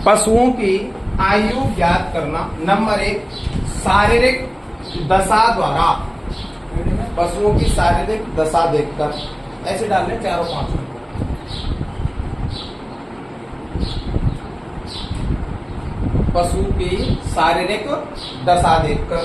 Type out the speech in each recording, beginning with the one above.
पशुओं की आयु ज्ञात करना। नंबर 1, शारीरिक दशा द्वारा, पशुओं की शारीरिक दशा देखकर, ऐसे डालने 4 और 5। पशु की शारीरिक दशा देखकर।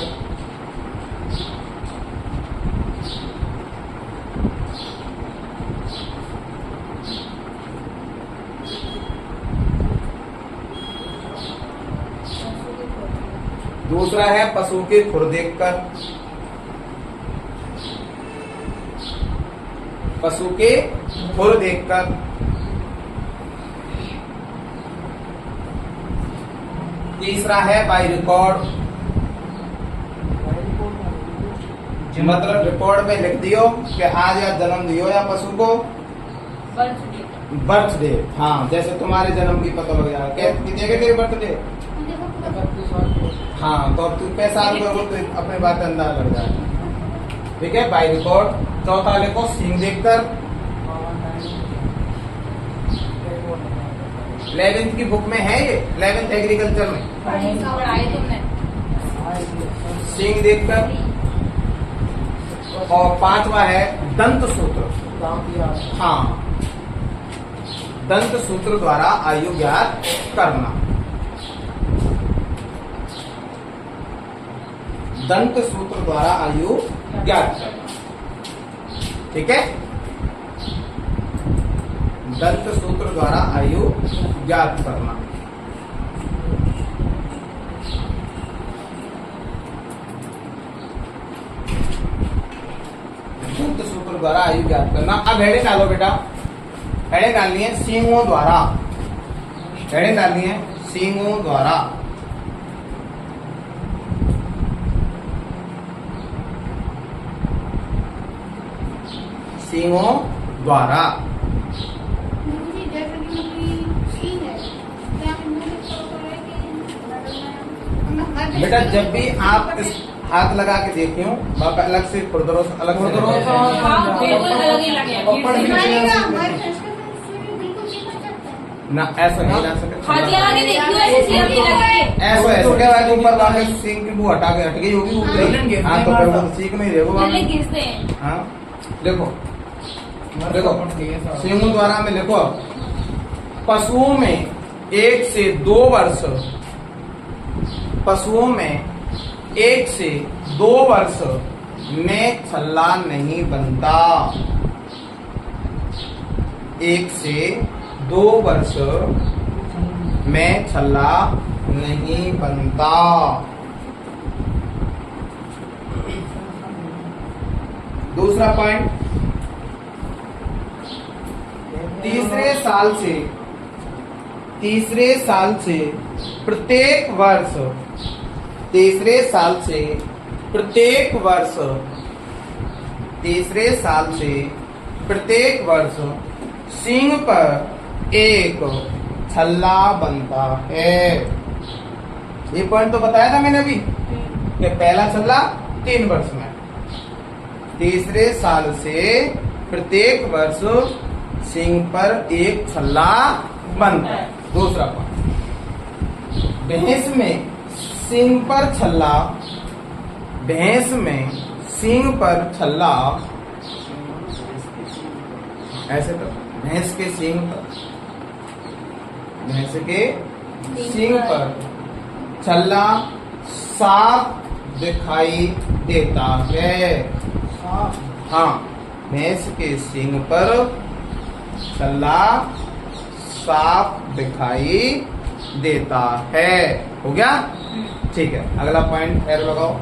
दूसरा है पशु के खुर देखकर, पशु के खुर देखकर। तीसरा है बाय रिकॉर्ड, मतलब रिकॉर्ड में लिख दियो कि आज या जन्म दियो या पशु को बर्थडे। हाँ, जैसे तुम्हारे जन्म की पता लग जाएगा। कितने के तेरे बर्थडे? हाँ, तो अब तू पैसा तो अपने बात अंदाज लग जाएगा। ठीक है, बाय रिकॉर्ड। चौथा लिखो सींग देखकर। 11th की बुक में है ये, 11th एग्रीकल्चर में सींग देखकर। और 5वां है दंत सूत्र। हाँ, दंत सूत्र द्वारा आयु ज्ञात करना। दंत सूत्र द्वारा आयु ज्ञात करना। ठीक है, दंत सूत्र द्वारा आयु ज्ञात करना। दंत सूत्र द्वारा आयु ज्ञात करना। अब हेडिंग डालो बेटा, हेडिंग डालनी है सींगों द्वारा। हेडिंग डालनी है सींगों द्वारा। सींगों द्वारा। बेटा जब भी आप इस हाथ लगा के देखे हो, अलग से खुरदरों अलग ना, ऐसा नहीं ला सकते। ऐसा ऐसा क्या है, ऊपर वाले सींग की वो हटा के हट गई होगी। हाँ, तो फिर वो सीख नहीं रहे। हाँ, देखो देखो सींगों द्वारा में लिखो, पशुओं में 1 से 2 वर्ष, पशुओं में 1 से 2 वर्ष में छल्ला नहीं बनता। 1 से 2 वर्ष में छल्ला नहीं बनता। दूसरा पॉइंट, तीसरे साल से प्रत्येक वर्ष, तीसरे साल से प्रत्येक वर्ष सींग पर एक छल्ला बनता है। ये पॉइंट तो बताया था मैंने अभी कि पहला छल्ला 3 वर्ष में, तीसरे साल से प्रत्येक वर्ष सींग पर एक छल्ला बनता है। दूसरा पॉइंट, भैंस में सींग पर छल्ला, भैंस में सींग पर छल्ला, ऐसे तो भैंस के सींग पर, भैंस के सींग पर छल्ला साफ दिखाई देता है। हाँ, भैंस के सींग पर छल्ला साफ दिखाई देता है। हो गया? ठीक है, अगला पॉइंट एरो लगाओ।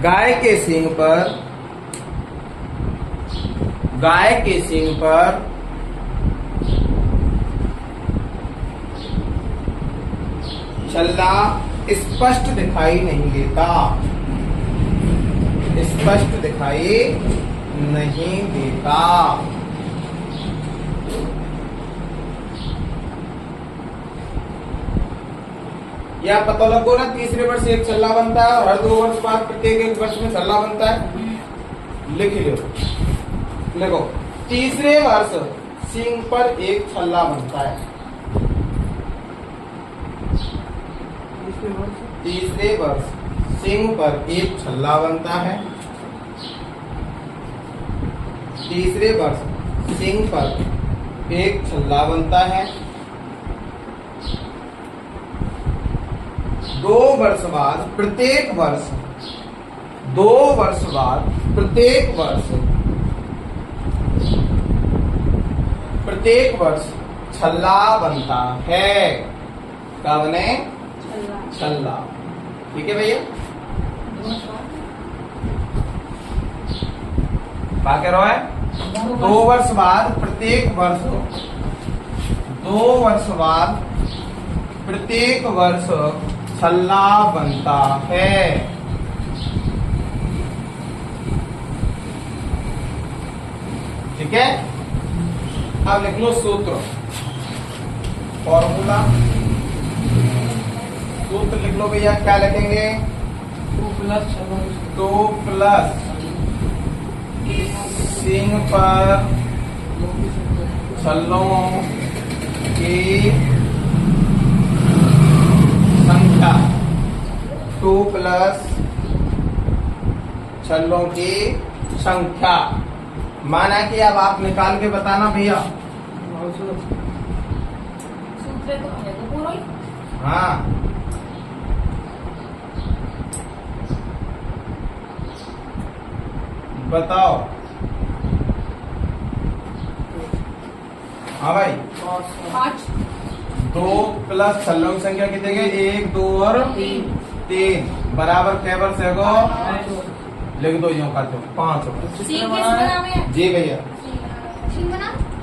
गाय के सींग पर, गाय के सींग पर छल्ला स्पष्ट दिखाई नहीं देता, स्पष्ट दिखाई नहीं देता। या पता लगो ना, तीसरे वर्ष एक छल्ला बनता है और हर 2 वर्ष बाद प्रत्येक 1 वर्ष में छल्ला बनता है। लिख लो, देखो, तीसरे वर्ष सींग पर एक छल्ला बनता है। तीसरे वर्ष सींग पर एक छल्ला बनता है। तीसरे वर्ष सींग पर एक छल्ला बनता है। 2 वर्ष बाद प्रत्येक वर्ष 2 वर्ष बाद प्रत्येक वर्ष छल्ला बनता है। क्या बने? छल्ला। ठीक है भैया, क्या कह रहा है? 2 वर्ष बाद प्रत्येक वर्ष 2 वर्ष बाद प्रत्येक वर्ष छल्ला बनता है। ठीक है, अब लिख लो सूत्र, फॉर्मूला। सूत्र लिख लो भैया, क्या लिखेंगे? 2 प्लस सींग पर छल्लों की संख्या। 2 प्लस छल्लों की संख्या। माना कि अब आप निकाल के बताना भैया। हाँ, बताओ। हाँ भाई, 2 प्लस छल्लों की संख्या कितने गए? 1 2 और 3 बराबर कै वर्ष है गो? लिख दो यूं करते 5 जी भैया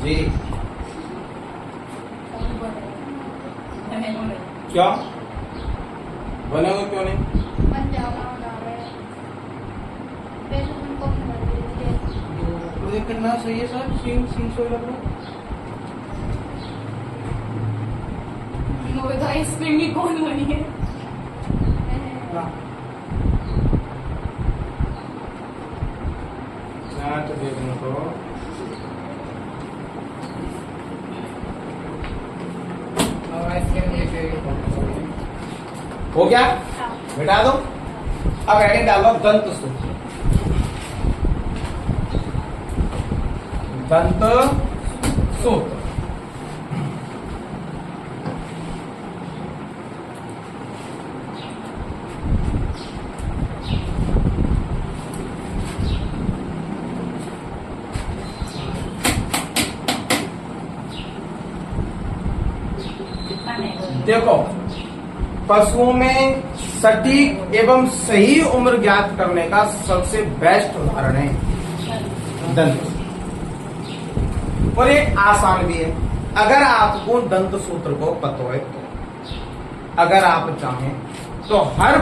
जी। क्या बनेगा? क्यों नहीं करना सही है सर? सिंग सोई लग रहा है। आइसक्रीम की कौन बनी है? तो देखने को हो गया, मिटा दो। अब हेडिंग डालो दंत सूत्र। दंत सूत्र। देखो, पशुओं में सटीक एवं सही उम्र ज्ञात करने का सबसे बेस्ट उदाहरण है दंत, और एक आसान भी है। अगर आपको दंत सूत्र को पता है तो अगर आप चाहें तो हर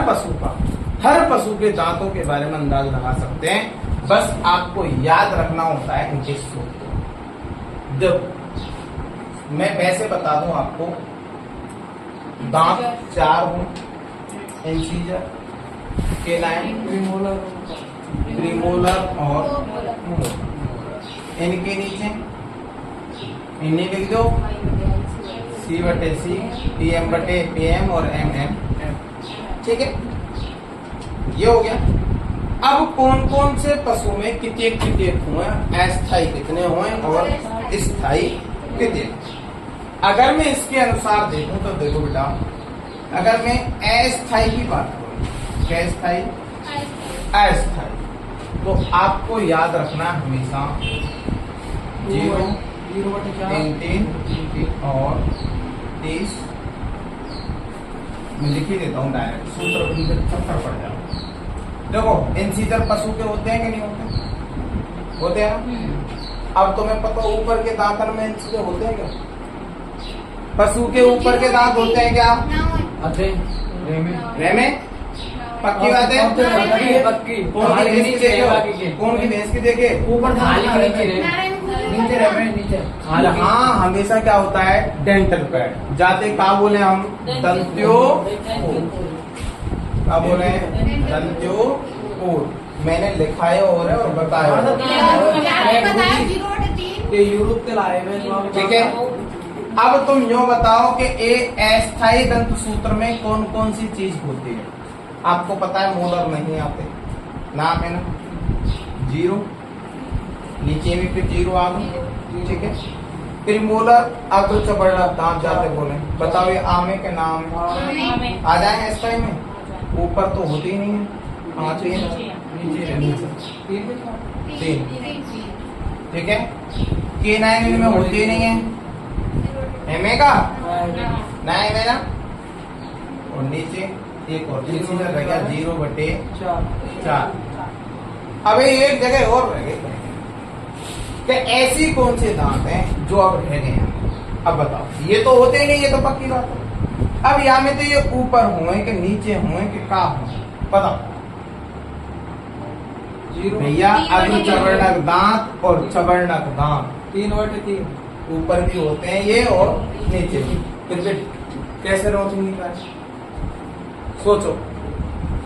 पशु के दांतों के बारे में अंदाज लगा सकते हैं। बस आपको याद रखना होता है इनके सूत्र। देखो, मैं वैसे बता दूं आपको, दांत 4 हों, इंसीजर, केनाइन, प्रीमोलर और इनके नीचे इन्हें लिख दो C/C, PM/PM और MM। ठीक है, ये हो गया। अब कौन कौन से पशु में कितने हुए, अस्थायी कितने हुए और स्थायी कितने। अगर मैं इसके अनुसार देखूं तो देखो बेटा, अगर मैं अस्थायी की बात करूं, क्या अस्थायी, तो आपको याद रखना हमेशा 0 3 और 30। मैं लिख ही देता हूँ डायरेक्ट, सूत्र चक्कर पड़ जाओ। देखो, इंसीजर पशु के होते हैं कि नहीं होते? होते हैं। अब तुम्हें पता ऊपर के दांतन में इंसीजर होते हैं क्या? पशु के ऊपर के दांत होते हैं क्या? रेमे पक्की बात है। कौन की भैंस की देखे? ऊपर नीचे। हाँ, हमेशा क्या होता है? Dental pad. जाते क्या बोले हम? दंत्यो। क्या बोले? दंत्यो। मैंने लिखा है और बताया। ये यूरोप के लाए हुए हैं। ठीक है, अब तुम यो बताओ कि अस्थायी दंत सूत्र में कौन कौन सी चीज होती है। आपको पता है मोलर नहीं आते, नाम है ना जीरो, नीचे में फिर जीरो आ गई। ठीक है, फिर मोलर अग्र चबड़ा दांत जाते बोले, बताओ ये आमे के नाम आ जाए अस्थायी में। ऊपर तो होती ही नहीं है, कहाँ चाहिए नीचे तीन। ठीक है, केनाइन में होती ही नहीं है, एमए का नहीं है ना। और नीचे एक और रह गया 0/4। अब एक जगह और रह गई कि ऐसी कौन से दांत हैं जो अब रह गए हैं। अब बताओ, ये तो होते ही नहीं, ये तो पक्की बात है। अब यहाँ में तो ये ऊपर हुए कि नीचे हुए कि का हुए, बताओ भैया। अग्र चवर्णक दांत और चवर्णक दांत 3/3 ऊपर भी होते हैं ये और नीचे भी, फिर कैसे रोशनी का सोचो।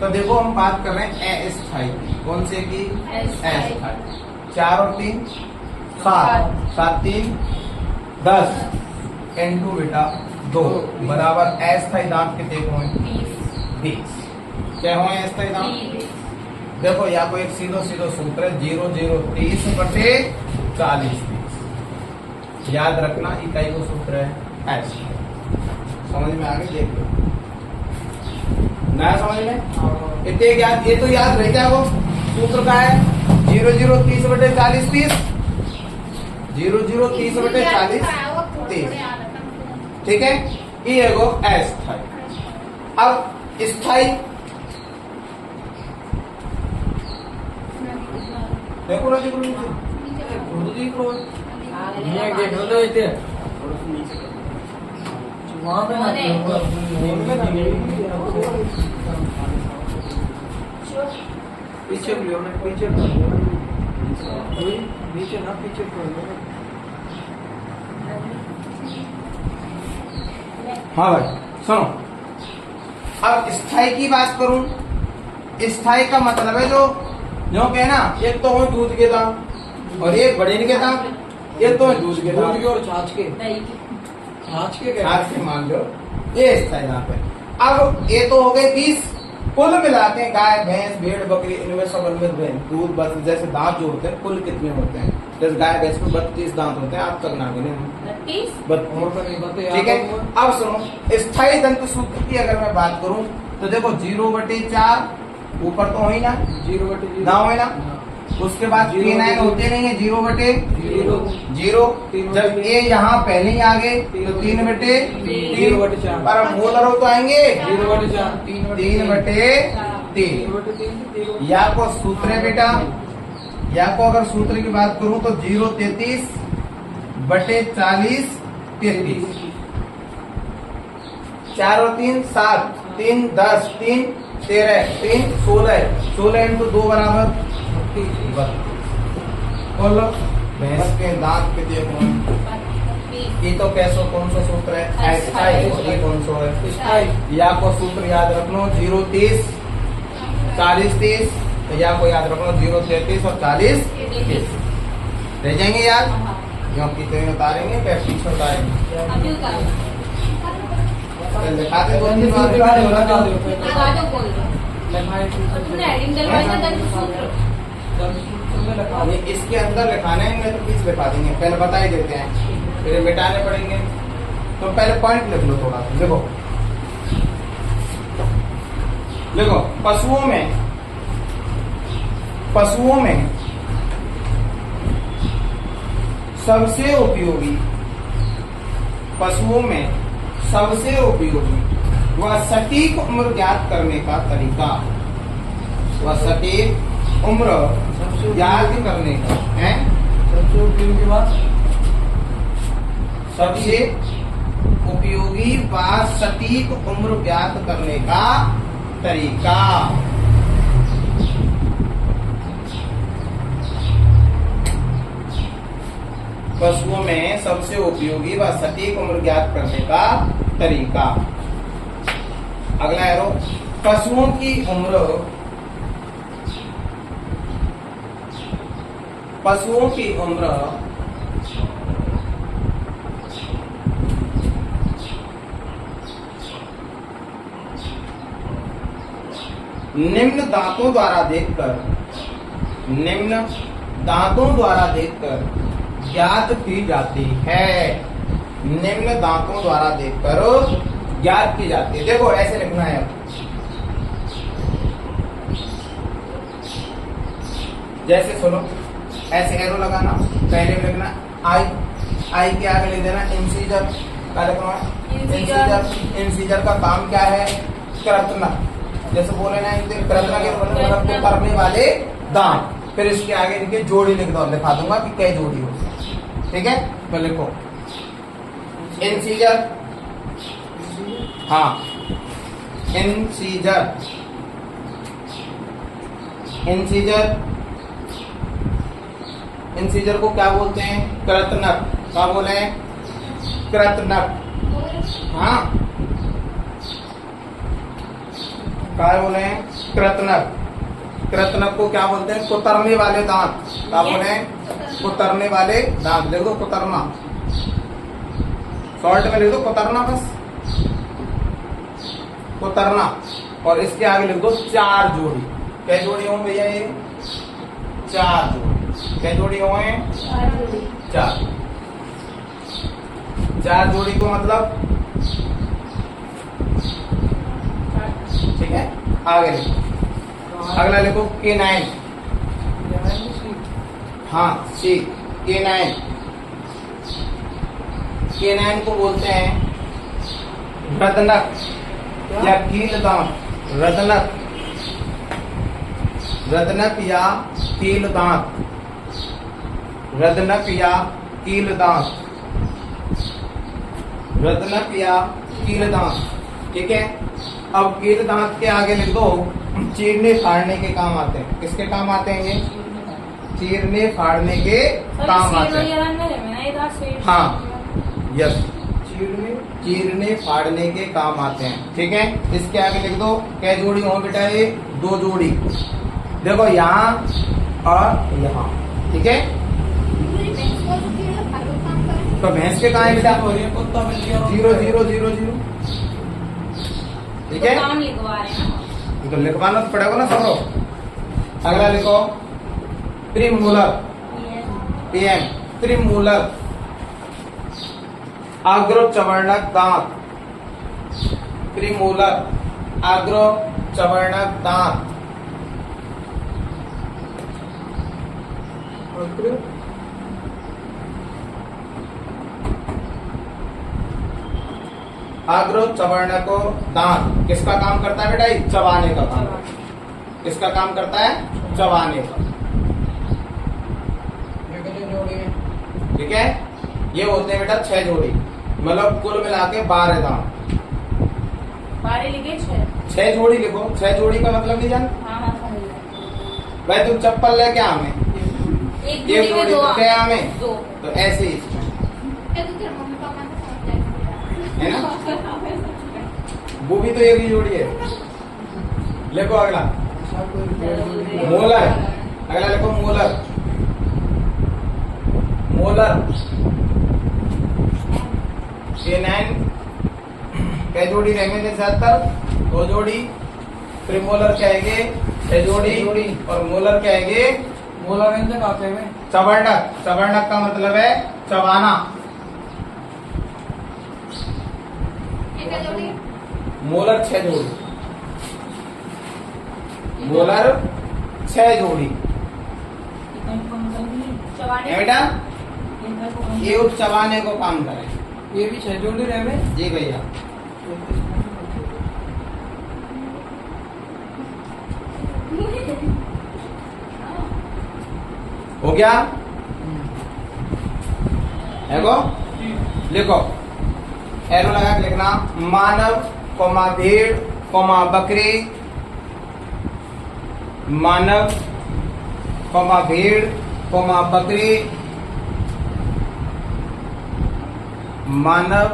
तो देखो हम बात कर रहे हैं अस्थायी, कौन से की अस्थायी। 4 और 3 7, 7 3 10 इनटू बेटा 2 बराबर अस्थायी दांत कितने हुए 20। क्या हुए अस्थायी दांत? देखो या कोई एक सीधो सीधो सूत्र है 0 0 30/40। याद रखना इकाई को सूत्र है ऐसे। समझ में आ गई? देख लो नया समझ में इतने याद, ये तो याद रह जाए। वो सूत्र का है 0 0 30/40 30 0 0 30/40 30। ठीक है, ये है वो अस्थायी। अब स्थायी देखो ना, देखो वहाँ पे पीछे लियो ना, पीछे नीचे ना, पीछे हाँ भाई सुनो। अब स्थायी की बात करूं, स्थायी का मतलब है जो कहना, एक तो हो दूध के दाम और एक बड़े के दाम, ये तो दूध के दाम और छाछ के मान लो ये स्थायी दाम है। अब ये तो हो गए 20, कुल मिलाते हैं गाय भैंस भेड़ बकरी इनमें सब दूध बस जैसे दांत जो होते हैं कुल कितने होते हैं। जैसे गाय भैंस में 32 दांत होते हैं, आप तक ना गिने 32। ठीक है, अब सुनो स्थायी दंत सूत्र की अगर मैं बात करूं तो देखो 0/4 ऊपर तो हो ही ना, 0/0 ना हो ना। उसके बाद 3 होते नहीं है 0/0। जब ये यहाँ पहले ही आ गए तो 3/0 पर अब मोलर हो तो आएंगे 3/3। या को सूत्र है बेटा, या को अगर सूत्र की बात करूं तो 0 33/40 33। 4 और 3 7 3 10 3 13 3 16 इनटू 2 बराबर 32। बोलो भैंस के दांत के देखो, ये तो कैसो कौन सा सूत्र है अस्थायी, ये कौन सा है। या को सूत्र याद रख लो 0 30 40 30, तो या को याद रख लो 0 33 और 40 30 रह जाएंगे याद। जो कितने उतारेंगे फिर पीछे उतारेंगे, दिखाते इसके अंदर लिखाने हैं, तो किस लिखा देंगे, पहले बता ही देते हैं, फिर मिटाने पड़ेंगे। तो पहले पॉइंट लिख लो थोड़ा। देखो देखो पशुओं में सबसे उपयोगी वह सटीक उम्र ज्ञात करने का तरीका, वह सटीक उम्र ज्ञात करने का है सबसे उपयोगी व सटीक उम्र ज्ञात करने का तरीका। पशुओं में सबसे उपयोगी व सटीक उम्र ज्ञात करने का तरीका। अगला एरो, पशुओं की उम्र निम्न दांतों द्वारा देखकर ज्ञात की जाती है। निम्न दांतों द्वारा देखकर ज्ञात की जाती है। देखो ऐसे लिखना है। जैसे सुनो, ऐसे एरो लगाना, पहले में लिखना आई के आगे लिख देना इंसीजर। क्या लिखना है? इंसीजर का काम क्या है? कृतनक। जैसे बोले ना कृतनक के मतलब को करने वाले दांत। फिर इसके आगे इनके जोड़ी लिखा दूंगा कि कई जोड़ी होती है। ठीक है, तो लिखो इंसीजर। हाँ, इंसीजर इंसीजर को क्या बोलते हैं? कृतनक। क्या बोले? कृतनक। हाँ, क्या बोले? कृतनक। कृतनक को क्या बोलते हैं? कुतरने वाले दांत। क्या बोले? कुतरने वाले दांत। लिख दो कुतरना, शॉर्ट में लिख दो कुतरना, बस कुतरना। और इसके आगे लिख दो 4 जोड़ी। क्या जोड़ी हों भैया? ये 4 जोड़ी। क्या जोड़ी हों? 4 जोड़ी को मतलब, ठीक है। आगे लिखो, अगला लिखो K9। हाँ, सी K9। K9 को बोलते हैं रदनक या कील दांत। रदनक या कील दांत। रदनक या कील दांत। रदनक या कील दांत। ठीक है। अब कील दांत के आगे लिख दो चीरने फाड़ने के काम आते हैं। किसके काम आते हैं ये? चीरने फाड़ने के काम आते हैं। हाँ, यस, चीरने फाड़ने के काम आते हैं। ठीक है। इसके आगे लिख दो क्या जोड़ी हो बेटा? ये 2 जोड़ी। देखो यहाँ और यहाँ। ठीक है। तो भैंस के कहाँ है बेटा? 0 0 0 0। ठीक है, काम लिखवा रहे हैं ना, तो लिखवाना तो पड़ेगा ना सबको। अगला लिखो प्रीमोलर। PM प्रीमोलर आग्रो चवर्णक दांत। प्रीमोलर आग्रो चवर्णक दांत। आग्रो चवर्णको दांत किसका काम करता है बेटा? चबाने का काम। किसका काम करता है? चबाने का। ठीक है। ये होते हैं बेटा 6 जोड़ी, मतलब कुल मिला के 12 दांत। 12 लिखे 6 जोड़ी लिखो। 6 जोड़ी का मतलब नहीं जान? हाँ, भाई तुम चप्पल लेके आवे, एक ये जोड़ी में जोड़ी 2 तो क्या आवे, 2। तो ऐसे ही इसमें है ना। वो भी तो एक ही जोड़ी है। लिखो अगला मोलर। अगला लिखो मोलर। मोलर K9 क्या जोड़ी रहेंगे? 77। 2 जोड़ी। प्रीमोलर क्या है? 6 जोड़ी। और मोलर क्या है? मोलर व्यंजक आते हैं। चवर्णक। चवर्णक का मतलब है चबाना। मोलर 6 जोड़ी। मोलर 6 जोड़ी है बेटा। ये उस चबाने को काम करे। ये भी 6 जोड़ी रहे। जी भैया। हो गया? देखो लिखो, एरो लगा के लिखना मानव कोमा भेड़ कोमा बकरी। मानव कोमा भेड़ कोमा बकरी। मानव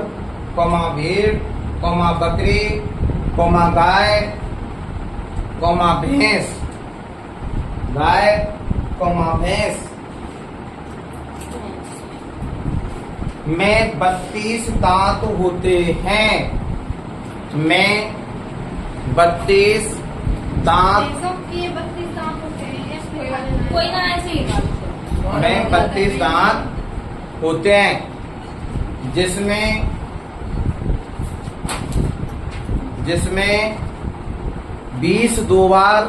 कोमा भेड़ कोमा बकरी कोमा गाय कोमा भैंस। गाय कोमा भैंस में 32 दांत होते हैं। में 32 दांत ये 32 दांत होते हैं। कोई ना ऐसे ही बात में 32 दांत होते हैं, जिसमें 20 दो बार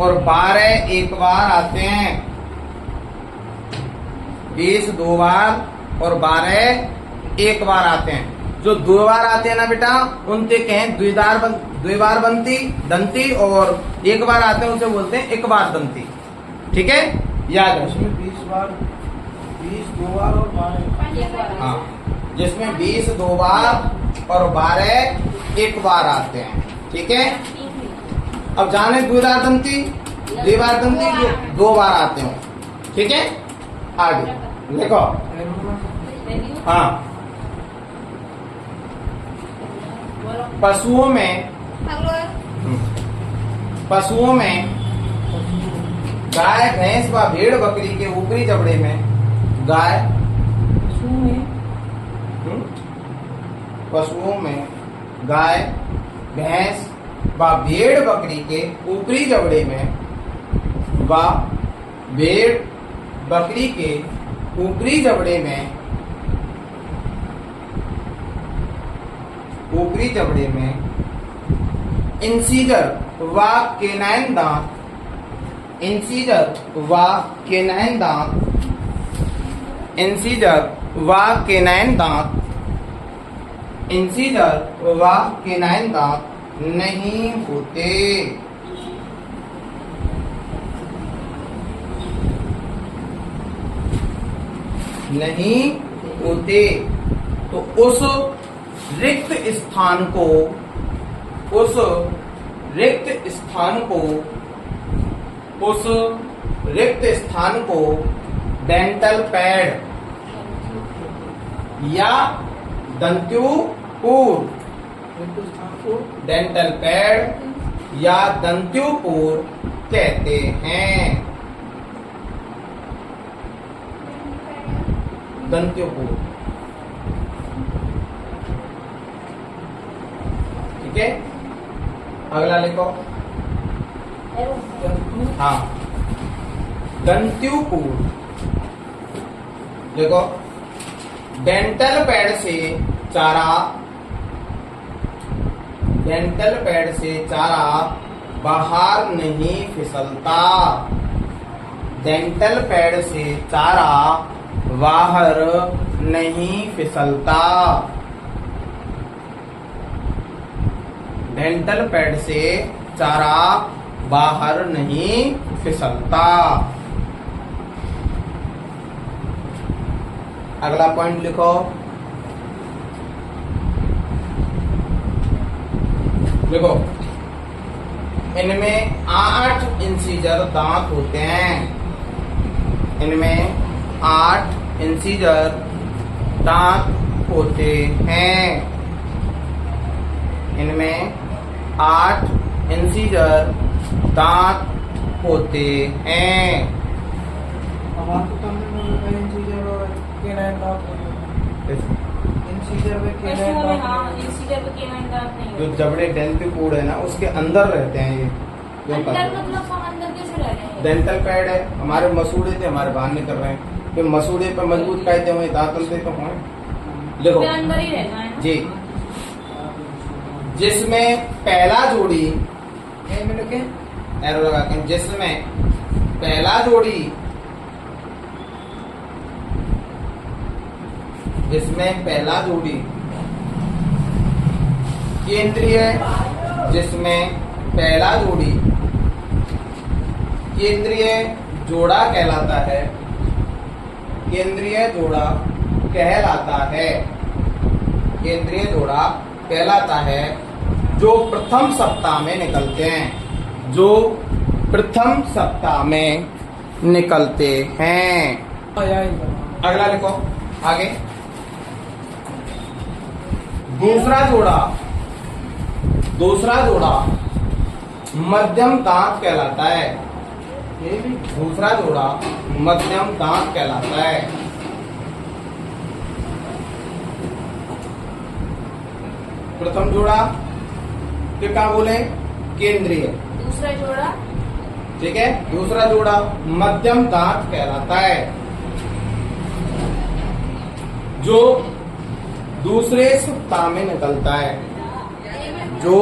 और 12 एक बार आते हैं। 20 दो बार और 12 एक बार आते हैं। जो 2 बार आते हैं ना बेटा, उनसे कहें द्विबार दंती, और एक बार आते हैं उनसे बोलते हैं एक बार दंती। ठीक है, याद रखिए। 20 2 बार और 12। हाँ, जिसमें 20 दो बार और 12 एक बार आते हैं। ठीक है, अब जाने द्विबार दंती जो 2 बार आते हो। ठीक है, आगे देखो। हाँ, पशुओं में गाय, भैंस व भेड़ बकरी के ऊपरी जबड़े में पशुओं में गाय, भैंस व भेड़ बकरी के ऊपरी जबड़े में व भेड़ बकरी के ऊपरी जबड़े में इंसीजर व केनाइन दांत, नहीं होते। तो उस रिक्त स्थान को डेंटल पैड या दंत्युपूर कहते हैं। दंत्युपूर। ठीक है, अगला लिखो। हाँ, दंत्युपूर देखो। डेंटल पैड से चारा बाहर नहीं फिसलता। डेंटल पैड से चारा बाहर नहीं फिसलता। डेंटल पैड से चारा बाहर नहीं फिसलता। अगला पॉइंट लिखो। देखो, इनमें 8 इंसीजर दांत होते हैं। इनमें 8 इंसीजर दांत होते हैं। इनमें 8 इंसीजर दांत होते हैं। अब आपको तो इंसीजर और केनाइन दांत इंसीजर में केनाइन दांत। हाँ, इंसीजर में केनाइन दांत नहीं जो होते। जबड़े डेंटिपूड है ना, उसके अंदर रहते हैं ये। अंदर मतलब हम अंदर कैसे रह रहे हैं? डेंटल पैड है, हमारे मसूड़े थे, हमारे बाहर निकल रहे हैं। फिर मसूड़े पे मजबूत कहते हुए दांत तो हों। देखो फिर अंदर ही रहना है ना? जी, जिसमें पहला जोड़ी एरो लगा के, जिसमें पहला जोड़ी केंद्रीय, जिसमें पहला जोड़ी केंद्रीय जोड़ा कहलाता है। केंद्रीय जोड़ा कहलाता है, जो प्रथम सप्ताह में निकलते हैं। जो प्रथम सप्ताह में निकलते हैं। अगला लिखो आगे। दूसरा जोड़ा मध्यम दांत कहलाता है। दूसरा जोड़ा मध्यम दांत कहलाता है। प्रथम जोड़ा कि क्या बोले, केंद्रीय। दूसरा जोड़ा ठीक है, दूसरा जोड़ा मध्यम दांत कहलाता है, जो दूसरे सप्ताह में निकलता है, जो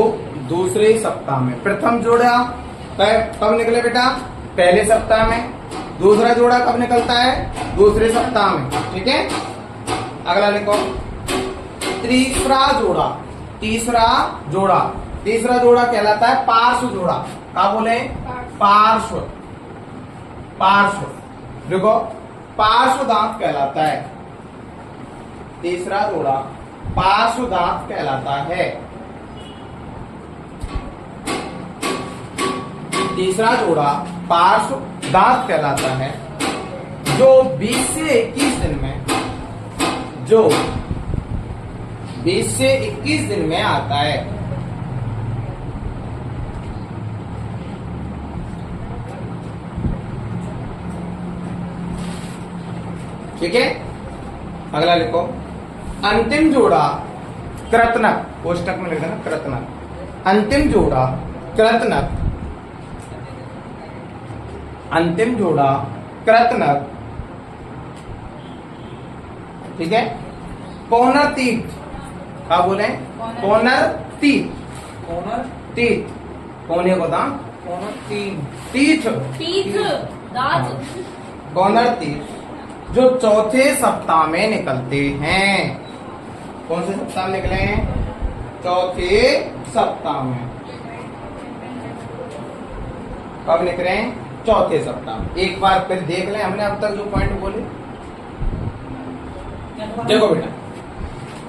दूसरे सप्ताह में। प्रथम जोड़ा कब निकले बेटा, पहले सप्ताह में। दूसरा जोड़ा कब निकलता है, दूसरे सप्ताह में। ठीक है, अगला लिखो तीसरा जोड़ा। तीसरा जोड़ा, तीसरा जोड़ा कहलाता है पार्श्व जोड़ा। क्या बोले, पार्श्व। पार्श्व देखो, पार्श्व दांत कहलाता है। तीसरा जोड़ा पार्श्व दांत कहलाता है। तीसरा जोड़ा पार्श्व दांत कहलाता है, जो 20 से 21 दिन में, जो 20 से 21 दिन में आता है। ठीक है, अगला लिखो अंतिम जोड़ा कृतनक। कोष्टक में लिख देना कृतनक। अंतिम जोड़ा कृतनक। अंतिम जोड़ा कृतनक। ठीक है, पौनर तीत। क्या बोले, पौनर तीत। कौनर तीत, कोने को दांत, कौनर तीन तीथ। तीर्थ दांत। पौनर तीत, जो चौथे सप्ताह में निकलते हैं। कौन से सप्ताह में निकले हैं, चौथे सप्ताह में। कब निकले हैं, चौथे सप्ताह में। एक बार फिर देख लें हमने अब तक जो पॉइंट बोले। देखो बेटा,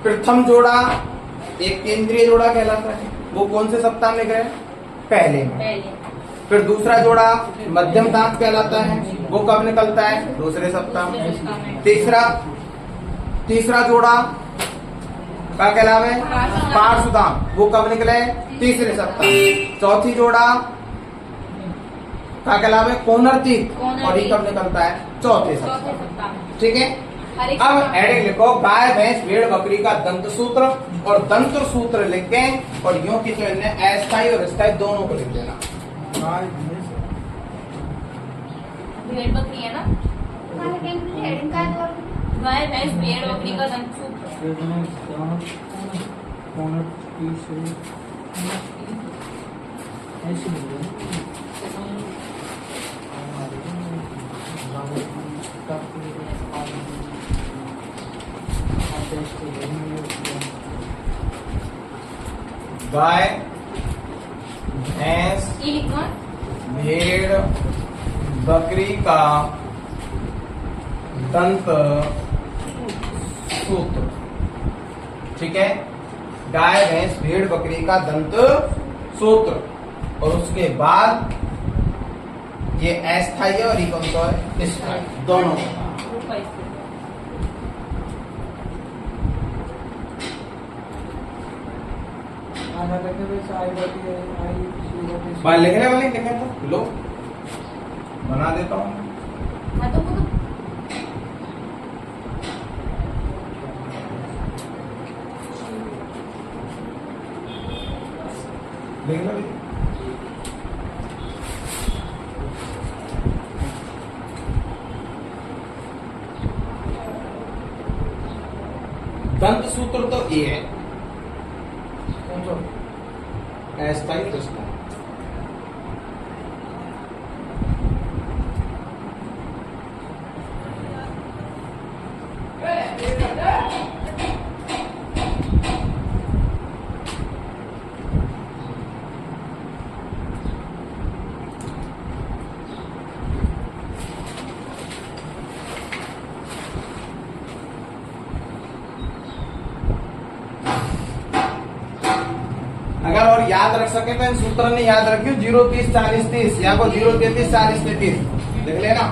प्रथम जोड़ा एक केंद्रीय जोड़ा कहलाता है, वो कौन से सप्ताह में निकले, पहले में। पहले फिर दूसरा जोड़ा मध्यम दांत कहलाता है, वो कब निकलता है, दूसरे सप्ताह में। तीसरा जोड़ा क्या कहलावे, पार्श्व दांत, वो कब निकले, तीसरे सप्ताह में। चौथी जोड़ा क्या कहलावे, कोनर तीत, और ये कब निकलता है, चौथे चौथे सप्ताह। सप्ताह में। ठीक है, हर एक अब सप्ताह में। हेडिंग लिखो गाय भैंस भेड़ बकरी का दंत सूत्र और दंत सूत्र लिख के, और यूं की तो इन्हें अस्थायी और स्थायी दोनों को लिख देना। गाय भैंस भेड़ बकरी है ना, गाय भैंस भेड़ बकरी का दंत सूत्र। कौनर तीसरे ऐसे गाय भैंस ये लिखना, भेड़ बकरी का दंत सूत्र। ठीक है, गाय भैंस भेड़ बकरी का दंत सूत्र, और उसके बाद ये अस्थायी और ये कौन सा है, स्थायी, दोनों। आधा करके भी चाय बटी आई भाई लिखने वाले लिखे तो लो बना देता हूँ। हाँ तो वो तो लिख लो। दंत सूत्र तो ये है, कौन सा अस्थायी तो स्थायी। अगर और याद रख सके तो इन सूत्र ने याद रखियो 0 30 40 30 या को 0 33 40 33 लिख लेना।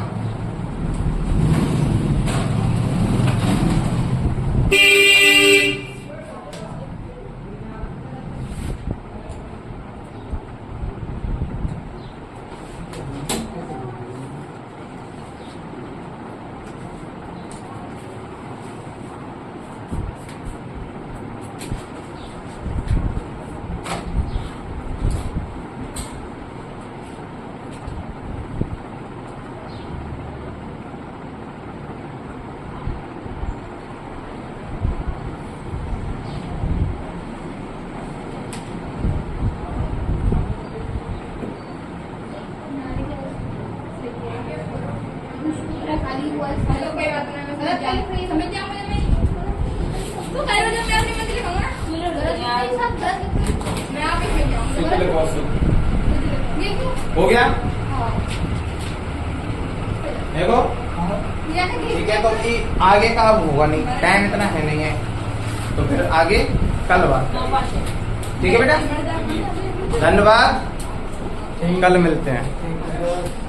खाली हुआ है चलो कोई बात नहीं मैं समझ जाऊंगा मैं तो कह रहा जब मैं अपनी मंजिल लिखाऊंगा ना मैं आप ही खेल कितने जाऊंगा बॉस ये क्यों हो गया हाँ देखो ठीक है। तो ये आगे का अब होगा नहीं, टाइम इतना है नहीं है, तो फिर आगे कल बात। ठीक है बेटा, धन्यवाद, कल मिलते हैं। ठीक है।